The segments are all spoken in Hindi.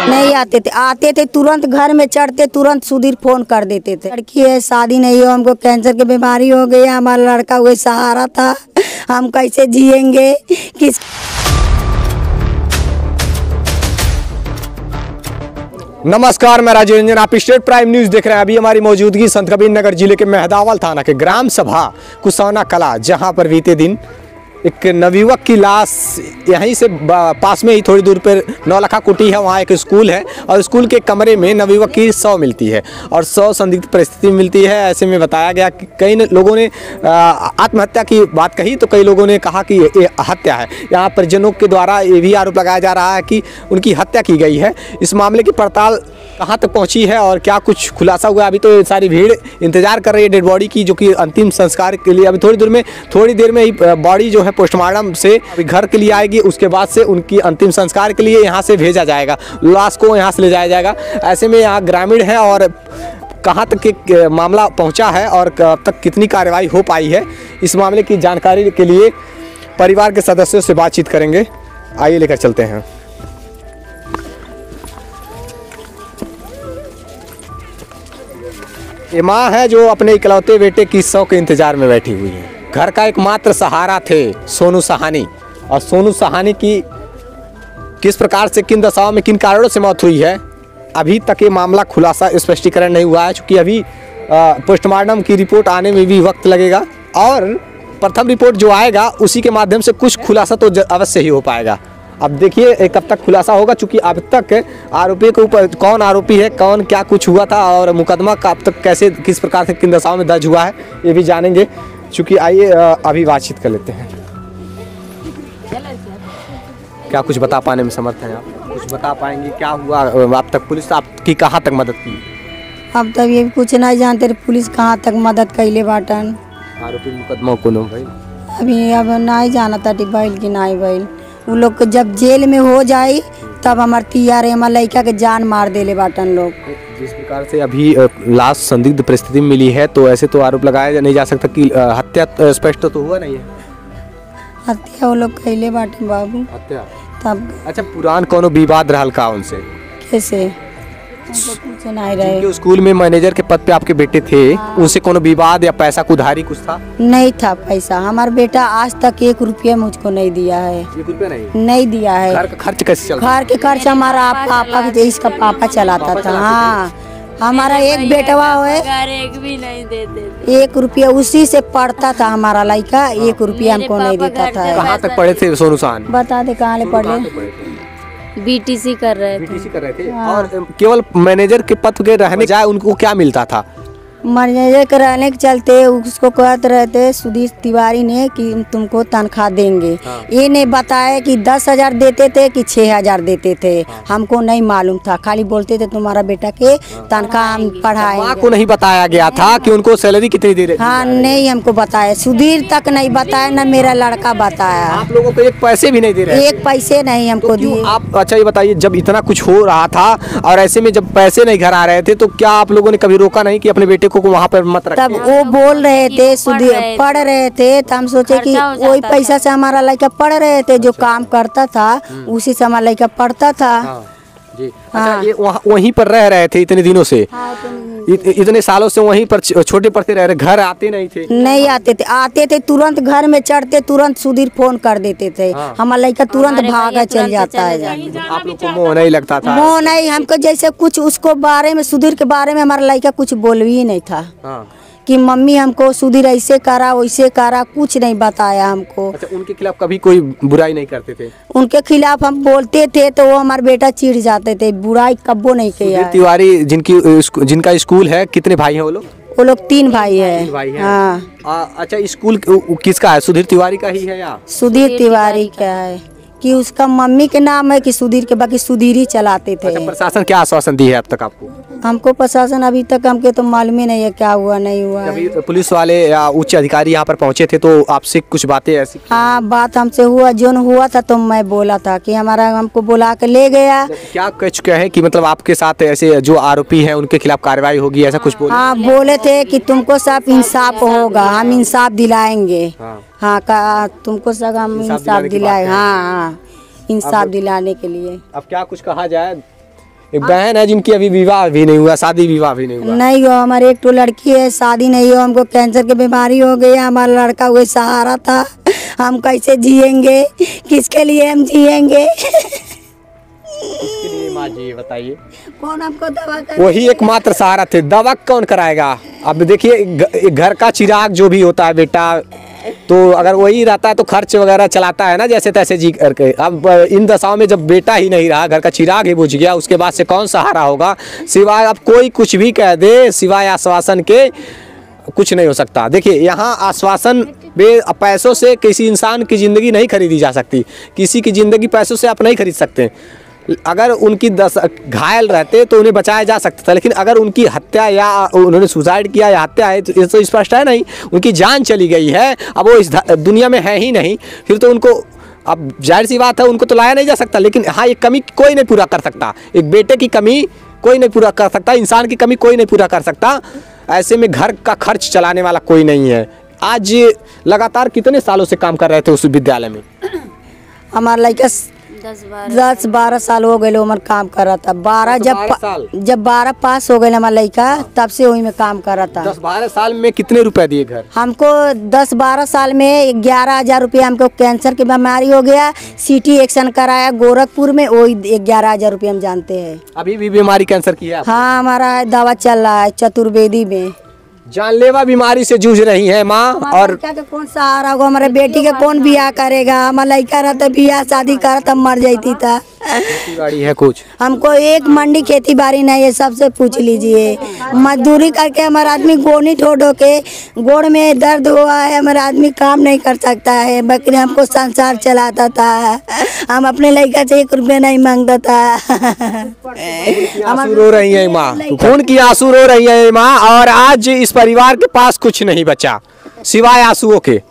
नहीं आते थे तुरंत घर में चढ़ते तुरंत सुधीर फोन कर देते थे। लड़की है, शादी नहीं हो, हमको कैंसर की बीमारी हो गई, हमारा लड़का वही सहारा था, हम कैसे जिएंगे किस। नमस्कार, मैं राजीव रंजन, आप स्टेट प्राइम न्यूज देख रहे हैं। अभी हमारी मौजूदगी संतकबीरनगर जिले के मेहदावल थाना के ग्राम सभा कुसौना कला, जहां पर बीते दिन एक नवयुवक की लाश यहीं से पास में ही थोड़ी दूर पर नौलखा कुटी है, वहाँ एक स्कूल है और स्कूल के कमरे में नवयुवक की शव मिलती है और शव संदिग्ध परिस्थिति में मिलती है। ऐसे में बताया गया कि कई लोगों ने आत्महत्या की बात कही तो कई लोगों ने कहा कि ये हत्या है। यहाँ परिजनों के द्वारा ये भी आरोप लगाया जा रहा है कि उनकी हत्या की गई है। इस मामले की पड़ताल कहाँ तक पहुँची है और क्या कुछ खुलासा हुआ, अभी तो सारी भीड़ इंतजार कर रही है डेड बॉडी की, जो कि अंतिम संस्कार के लिए अभी थोड़ी देर में ही बॉडी जो है पोस्टमार्टम से अभी घर के लिए आएगी। उसके बाद से उनकी अंतिम संस्कार के लिए यहाँ से भेजा जाएगा, लाश को यहाँ से ले जाया जाएगा। ऐसे में यहाँ ग्रामीण है और कहाँ तक के मामला पहुँचा है और कब तक कितनी कार्रवाई हो पाई है, इस मामले की जानकारी के लिए परिवार के सदस्यों से बातचीत करेंगे। आइए लेकर चलते हैं। ये माँ है जो अपने इकलौते बेटे की शव के इंतजार में बैठी हुई है। घर का एकमात्र सहारा थे सोनू साहनी, और सोनू साहनी की किस प्रकार से, किन दशाओं में, किन कारणों से मौत हुई है, अभी तक ये मामला खुलासा स्पष्टीकरण नहीं हुआ है, क्योंकि अभी पोस्टमार्टम की रिपोर्ट आने में भी वक्त लगेगा और प्रथम रिपोर्ट जो आएगा उसी के माध्यम से कुछ खुलासा तो अवश्य ही हो पाएगा। अब देखिए कब तक खुलासा होगा, चूँकि अब तक आरोपी के ऊपर कौन आरोपी है, कौन क्या कुछ हुआ था और मुकदमा का अब तक कैसे, किस प्रकार से, किन दशाओं में दर्ज हुआ है, ये भी जानेंगे। चूँकि आइए अभी बातचीत कर लेते हैं। क्या कुछ बता पाने में समर्थ हैं आप? कुछ बता पाएंगे क्या हुआ अब तक? पुलिस आपकी कहाँ तक मदद की? अब तक ये कुछ नहीं जानते पुलिस कहाँ तक मदद कैले बाटन। आरोपी मुकदमा कोनो भाई अभी अब नहीं जाना था बैल की नहीं बैल, वो लोग जब जेल में हो जाए तब हमार तियार हमार लड़का के जान मार देले बाटन लोग। जिस प्रकार से अभी लाश संदिग्ध परिस्थिति में मिली है तो ऐसे तो आरोप लगाया नहीं जा सकता कि हत्या स्पष्ट तो हुआ नहीं है। हत्या वो लोग कैले बाटन बाबू हत्या तब। अच्छा, पुरान कोनो विवाद रहल का उनसे? कैसे कुछ नहीं रहे। स्कूल में मैनेजर के पद पे आपके बेटे थे, उनसे कोनो विवाद या पैसा को उधारी कुछ था? नहीं था पैसा, हमारा बेटा आज तक 1 रुपया मुझको नहीं दिया है। 1 रुपया नहीं दिया है। घर का खर्च कैसे चलता? घर के खर्च हमारा पापा इसका पापा चलाता था। हाँ, हमारा एक बेटवा है, एक भी नहीं देते। 1 रुपया उसी से पढ़ता था हमारा लड़का, 1 रुपया हमको नहीं देता था। कहाँ तक पढ़े थे सोनू साहनी? बता दे कहाँ ले पढ़े? बीटीसी कर रहे थे। और केवल मैनेजर के पद के रहने जाए उनको क्या मिलता था? मैनेजर के रहने के चलते उसको कहते रहते सुधीर तिवारी ने कि तुमको तनख्वाह देंगे। ये नहीं बताया कि 10,000 देते थे कि 6,000 देते थे। हमको नहीं मालूम था, खाली बोलते थे तुम्हारा बेटा के तनख्वाह हम पढ़ाएंगे। माँ को नहीं बताया गया था कि उनको सैलरी कितनी दे रहे? हाँ, नहीं हमको बताया, सुधीर तक नहीं बताया, ना मेरा लड़का बताया। आप लोगों को 1 पैसे भी नहीं दे रहे? 1 पैसे नहीं हमको दिए। आप अच्छा ये बताइए, जब इतना कुछ हो रहा था और ऐसे में जब पैसे नहीं घर आ रहे थे तो क्या आप लोगों ने कभी रोका नहीं कि अपने बेटे को वहाँ पर मत रखें? तब वो बोल रहे थे, सुधीर पढ़ रहे थे, तो हम सोचे कि वही पैसा से हमारा लड़का पढ़ रहे थे, जो काम करता था उसी से हमारा लड़का पढ़ता था। जी। अच्छा, ये वहीं पर रह रहे थे इतने दिनों से? इतने सालों से वहीं पर छोटे पढ़ते रह रहे, घर आते नहीं थे? नहीं आते थे तुरंत घर में चढ़ते तुरंत सुधीर फोन कर देते थे, हमारा लड़का तुरंत भागा चल जाता है। आप लोग को मोह नहीं लगता था? मोह नहीं, हमको जैसे कुछ उसको बारे में, सुधीर के बारे में हमारा लड़का कुछ बोल ही नहीं था कि मम्मी हमको सुधीर ऐसे करा वैसे करा, कुछ नहीं बताया हमको। अच्छा, उनके खिलाफ कभी कोई बुराई नहीं करते थे? उनके खिलाफ हम बोलते थे तो वो हमारे बेटा चिढ़ जाते थे, बुराई कब्बो नहीं किया। तिवारी जिनका स्कूल है, कितने भाई हैं वो लोग? वो लोग 3 भाई है। 3 भाई हैं। हाँ। अच्छा, स्कूल किसका है? सुधीर तिवारी का ही है या? सुधीर तिवारी का है। कि उसका मम्मी के नाम है कि सुधीर के, बाकी सुधीर ही चलाते थे। अच्छा, प्रशासन क्या आश्वासन दी है अब तक आपको? हमको प्रशासन अभी तक हमके तो मालूम ही नहीं है क्या हुआ नहीं हुआ है। कभी पुलिस वाले या उच्च अधिकारी यहाँ पर पहुँचे थे तो आपसे कुछ बातें ऐसी? हाँ, बात हमसे हुआ, जो हुआ था तो मैं बोला था कि हमारा हमको बुला के ले गया। क्या कह चुके हैं कि मतलब आपके साथ ऐसे जो आरोपी हैं उनके खिलाफ कार्रवाई होगी, ऐसा कुछ बोले? हाँ, बोले थे कि तुमको सब इंसाफ होगा, हम इंसाफ दिलाएंगे। हाँ, तुमको सब हम इंसाफ दिलाए। हाँ, इंसाफ दिलाने के लिए। अब क्या कुछ कहा जाए? एक बहन है जिनकी अभी विवाह भी नहीं हुआ, शादी विवाह भी नहीं हुआ। नहीं हो, हमारे एक तो लड़की है, शादी नहीं हो, हमको कैंसर की बीमारी हो गई, हमारा लड़का वही सहारा था, हम कैसे जिएंगे, किसके लिए हम जिएंगे? इसके लिए माँ जी बताइए, कौन हमको दवा करे? वही एकमात्र सहारा थे, दवा कौन कराएगा? अब देखिए घर का चिराग जो भी होता है बेटा, तो अगर वही रहता है तो खर्च वगैरह चलाता है ना जैसे तैसे जी करके। अब इन दशाओं में जब बेटा ही नहीं रहा, घर का चिराग ही बुझ गया, उसके बाद से कौन सहारा होगा? सिवाय अब कोई कुछ भी कह दे, सिवाय आश्वासन के कुछ नहीं हो सकता। देखिए यहाँ आश्वासन पैसों से किसी इंसान की ज़िंदगी नहीं खरीदी जा सकती, किसी की ज़िंदगी पैसों से आप नहीं खरीद सकते। अगर उनकी घायल रहते तो उन्हें बचाया जा सकता था, लेकिन अगर उनकी हत्या या उन्होंने सुसाइड किया या हत्या है तो ये तो स्पष्ट है नहीं, उनकी जान चली गई है, अब वो इस दुनिया में है ही नहीं, फिर तो उनको अब जाहिर सी बात है उनको तो लाया नहीं जा सकता। लेकिन हाँ, ये कमी कोई नहीं पूरा कर सकता, एक बेटे की कमी कोई नहीं पूरा कर सकता, इंसान की कमी कोई नहीं पूरा कर सकता। ऐसे में घर का खर्च चलाने वाला कोई नहीं है। आज लगातार कितने सालों से काम कर रहे थे उस विद्यालय में? हमारा लड़का 10-12 साल हो गए उम्र काम कर रहा था। 12 जब 12 पास हो गए हमारा लड़का, तब से वही में काम कर रहा था। 10-12 साल में कितने रुपए दिए घर? हमको 10-12 साल में 11,000 रुपये, हमको कैंसर की बीमारी हो गया, CT एक्शन कराया गोरखपुर में, वही 11,000 रुपये हम जानते हैं। अभी भी बीमारी कैंसर की है? हाँ, हमारा दवा चल रहा है चतुर्वेदी में। जानलेवा बीमारी से जूझ रही है माँ। और लड़का के कौन सहारा होगा? हमारे बेटी के कौन बियाह करेगा? हमारा लड़का रहता बियाह शादी कर तब मर जाती था। खेती बाड़ी है कुछ? हमको एक मंडी खेती बाड़ी नहीं है, सबसे पूछ लीजिए। मजदूरी करके हमारा आदमी गोनी ठोडो के, गोड़ में दर्द हुआ है, हमारा आदमी काम नहीं कर सकता है, बकरी हमको संसार चलाता था। हम अपने लड़का से 1 रुपया नहीं मांगता था। आंसू रो रही है माँ, खून की आंसू रो रही है माँ, और आज इस परिवार के पास कुछ नहीं बचा सिवाय आंसुओं के।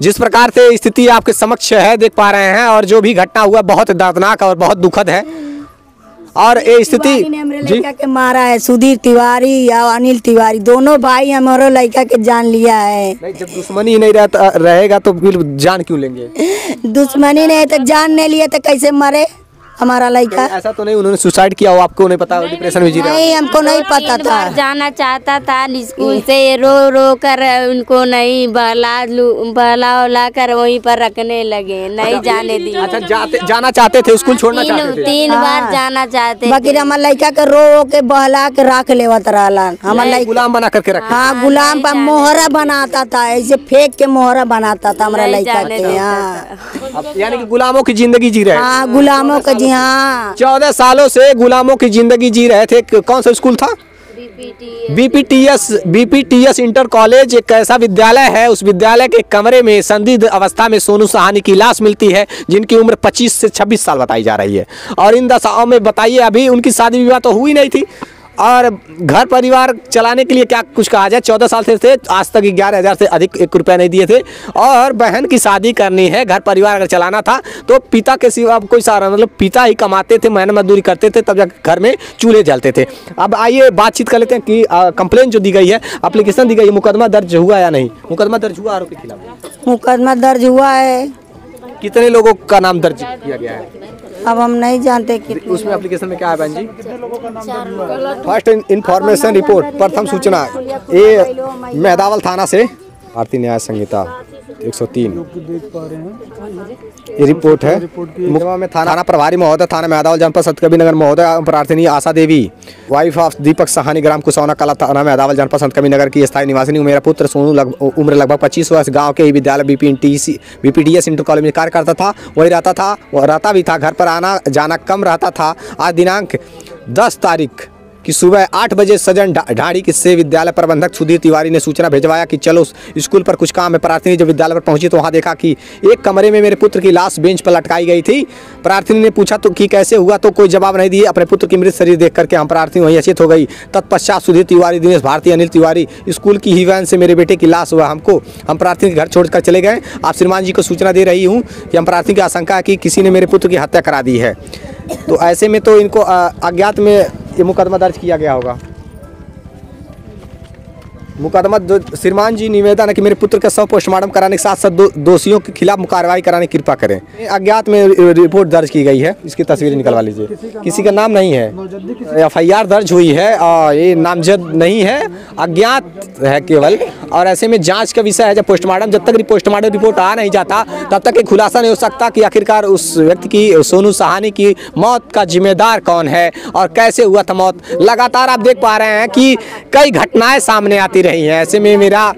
जिस प्रकार से स्थिति आपके समक्ष है देख पा रहे हैं, और जो भी घटना हुआ बहुत दर्दनाक और बहुत दुखद है। और ये स्थिति लड़का के मारा है, सुधीर तिवारी या अनिल तिवारी, दोनों भाई हमारे लड़का के जान लिया है। नहीं, जब दुश्मनी ही नहीं रहेगा तो फिर जान क्यों लेंगे? दुश्मनी नहीं तो जान नहीं लिया तो कैसे मरे हमारा लड़का? ऐसा तो नहीं उन्होंने सुसाइड किया हो, आपको नहीं पता? डिप्रेशन में जी रहा? नहीं, हमको नहीं पता था। जाना चाहता था स्कूल से, रो रो कर उनको नहीं बहला कर वहीं पर रखने लगे, नहीं जाने दिया। अच्छा, जाना चाहते थे, स्कूल छोड़ना चाहते थे? 3 बार जाना चाहते। बाकी हमारा लड़का के रो के बहला के रख लेवत रहला। हमारा लड़का गुलाम बना करके रखा? हाँ, गुलाम पर मोहरा बनाता था, ऐसे फेंक के मोहरा बनाता था हमारा लड़का के। हाँ, यानी कि गुलामों की जिंदगी जी रहे? हाँ, गुलामों का। हाँ, 14 सालों से गुलामों की जिंदगी जी रहे थे। कौन सा स्कूल था? बीपीटीएस इंटर कॉलेज एक ऐसा विद्यालय है, उस विद्यालय के कमरे में संदिग्ध अवस्था में सोनू साहनी की लाश मिलती है, जिनकी उम्र 25 से 26 साल बताई जा रही है। और इन दशाओं में बताइए, अभी उनकी शादी विवाह तो हुई नहीं थी, और घर परिवार चलाने के लिए क्या कुछ कहा जाए, 14 साल से थे, आज तक 11,000 से अधिक 1 रुपया नहीं दिए थे। और बहन की शादी करनी है, घर परिवार अगर चलाना था तो पिता के सिवा कोई सहारा, मतलब पिता ही कमाते थे, मेहनत मजदूरी करते थे, तब जाकर घर में चूल्हे जलते थे। अब आइए बातचीत कर लेते हैं कि कंप्लेन जो दी गई है, एप्लीकेशन दी गई है, मुकदमा दर्ज हुआ या नहीं? मुकदमा दर्ज हुआ आरोपी के खिलाफ? मुकदमा दर्ज हुआ है। कितने लोगों का नाम दर्ज किया गया है? अब हम नहीं जानते कि उसमें एप्लीकेशन में क्या है बहन जी? फर्स्ट इन्फॉर्मेशन रिपोर्ट, प्रथम सूचना, ये मेहदावल थाना से भारतीय न्याय संहिता 103 ये रिपोर्ट है। मुकदमा में थाना प्रभारी महोदय, थाना मेहदावल, जनपद संतकबीर नगर महोदय, प्रार्थनी आशा देवी, वाइफ ऑफ दीपक साहनी, ग्राम कुसौना कला, थाना मेहदावल, जनपद संतकबीर नगर की स्थायी निवासिनी। मेरा पुत्र सोनू उम्र लगभग 25 वर्ष, गांव के ही विद्यालय बीपीटीएस इंटर कॉलेज में कार्य करता था, वही रहता भी था। घर पर आना जाना कम रहता था। आज दिनांक 10 तारीख कि सुबह 8 बजे सजन ढाड़ी से विद्यालय प्रबंधक सुधीर तिवारी ने सूचना भिजवाया कि चलो स्कूल पर कुछ काम है। प्रार्थनी जब विद्यालय पर पहुंची तो वहां देखा कि एक कमरे में मेरे पुत्र की लाश बेंच पर लटकाई गई थी। प्रार्थनी ने पूछा तो कि कैसे हुआ, तो कोई जवाब नहीं दिए। अपने पुत्र की मृत शरीर देख करके हम प्रार्थनी वहीं अचेत हो गई। तत्पश्चात सुधीर तिवारी, दिनेश भारती, अनिल तिवारी स्कूल की ही वैन से मेरे बेटे की लाश हुआ हम प्रार्थनी के घर छोड़कर चले गए। आप श्रीमान जी को सूचना दे रही हूँ कि हम प्रार्थनी की आशंका है कि किसी ने मेरे पुत्र की हत्या करा दी है। तो ऐसे में तो इनको अज्ञात में ये मुकदमा दर्ज किया गया होगा। मुकदमा श्रीमान जी निवेदन है कि मेरे पुत्र का शव पोस्टमार्टम कराने के साथ साथ दोषियों के खिलाफ कार्रवाई कराने की कृपा करें। अज्ञात में रिपोर्ट दर्ज की गई है, इसकी तस्वीरें निकलवा लीजिए। किसी का नाम नहीं है, FIR दर्ज हुई है और ये नामजद नहीं है, अज्ञात है केवल। और ऐसे में जांच का विषय है। जब तक पोस्टमार्टम रिपोर्ट आ नहीं जाता तब तक एक खुलासा नहीं हो सकता कि आखिरकार उस व्यक्ति की, सोनू साहनी की मौत का जिम्मेदार कौन है और कैसे हुआ था मौत। लगातार आप देख पा रहे हैं कि कई घटनाएं सामने आती रही है। ऐसे में मेरा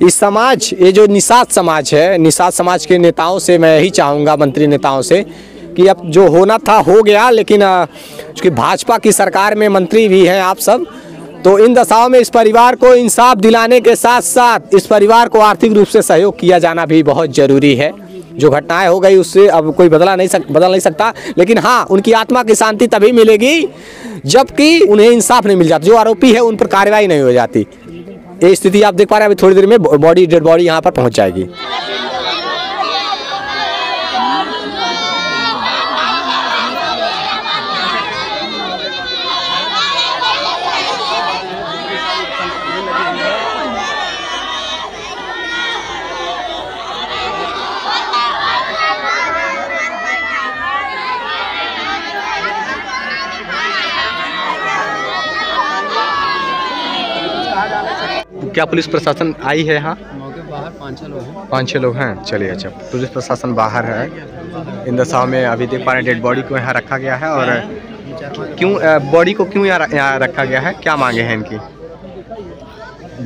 इस समाज, ये जो निषाद समाज है, निषाद समाज के नेताओं से मैं यही चाहूँगा, मंत्री नेताओं से, कि अब जो होना था हो गया, लेकिन चूँकि भाजपा की सरकार में मंत्री भी हैं आप सब, तो इन दशाओं में इस परिवार को इंसाफ दिलाने के साथ साथ इस परिवार को आर्थिक रूप से सहयोग किया जाना भी बहुत ज़रूरी है। जो घटनाएं हो गई उससे अब कोई बदल नहीं सकता, लेकिन हाँ, उनकी आत्मा की शांति तभी मिलेगी जबकि उन्हें इंसाफ नहीं मिल जाता। जो आरोपी है उन पर कार्रवाई नहीं हो जाती। ये स्थिति आप देख पा रहे हैं। अभी थोड़ी देर में डेड बॉडी यहाँ पर पहुँच जाएगी। क्या पुलिस प्रशासन आई है यहाँ? मौके बाहर 5-6 लोग हैं। 5-6 लोग हैं। चलिए, अच्छा, पुलिस प्रशासन बाहर है। इन दशाओं में अभी देख पा रहे हैं डेड बॉडी को यहाँ रखा गया है। और क्यों बॉडी को क्यों यहाँ रखा गया है? क्या मांगे हैं इनकी?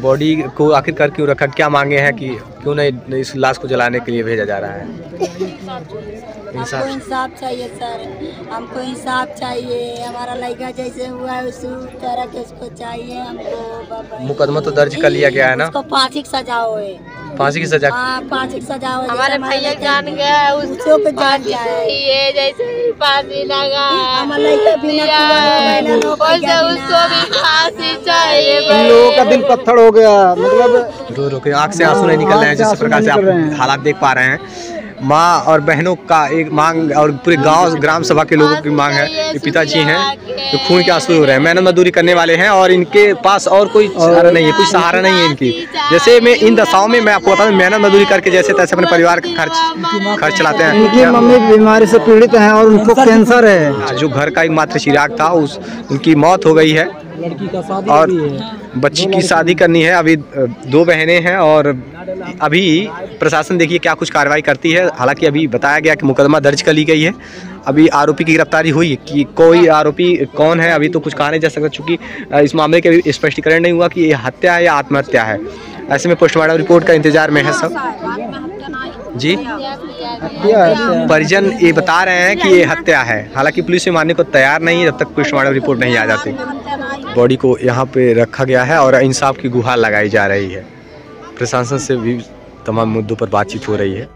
बॉडी को आखिरकार क्यों रखा, क्या मांगे हैं कि क्यों नहीं इस लाश को जलाने के लिए भेजा जा रहा है? हमको इंसाफ चाहिए सर, हमको इंसाफ चाहिए। हमारा लड़का जैसे हुआ है उसी तरह के उसको चाहिए हमको। बाबा, मुकदमा तो दर्ज कर लिया गया है ना? उसको फांसी की सजा होए। फांसी की सजा? हाँ, फांसी की सजा होए। हमारे भैया जान गया, उसको पे जान गया है। ये जैसे ही फांसी लगा, हमारा लड़का उसको भी फांसी चाहिए। इन लोगों का दिल पत्थर हो गया, मतलब रो रो के आँख से आंसू नहीं निकल रहे हैं। जिस प्रकार से आप हालात देख पा रहे हैं, माँ और बहनों का एक मांग और पूरे गांव ग्राम सभा के लोगों की मांग है कि पिताजी हैं तो खून के आंसू हो रहे हैं, मेहनत मजदूरी करने वाले हैं और इनके पास और कोई सहारा नहीं है, कुछ सहारा नहीं है इनकी। जैसे मैं इन दशाओं में मैं आपको बता दूं, मेहनत मजदूरी करके जैसे तैसे अपने परिवार का खर्च चलाते हैं। इनकी मम्मी बीमारी से पीड़ित हैं और उनको कैंसर है। जो घर का एकमात्र चिराग था उनकी मौत हो गई है। लड़की का शादी और बच्ची की शादी करनी है। अभी 2 बहनें हैं और अभी प्रशासन देखिए क्या कुछ कार्रवाई करती है। हालांकि अभी बताया गया कि मुकदमा दर्ज कर ली गई है। अभी आरोपी की गिरफ्तारी हुई कि कोई आरोपी कौन है अभी तो कुछ कहा नहीं जा सकता, चूँकि इस मामले के अभी स्पष्टीकरण नहीं हुआ कि ये हत्या है या आत्महत्या है। ऐसे में पोस्टमार्टम रिपोर्ट का इंतजार में है सब जी। परिजन ये बता रहे हैं कि ये हत्या है, हालांकि पुलिस से मानने को तैयार नहीं है जब तक पोस्टमार्टम रिपोर्ट नहीं आ जाती। बॉडी को यहाँ पे रखा गया है और इंसाफ की गुहार लगाई जा रही है। प्रशासन से भी तमाम मुद्दों पर बातचीत हो रही है।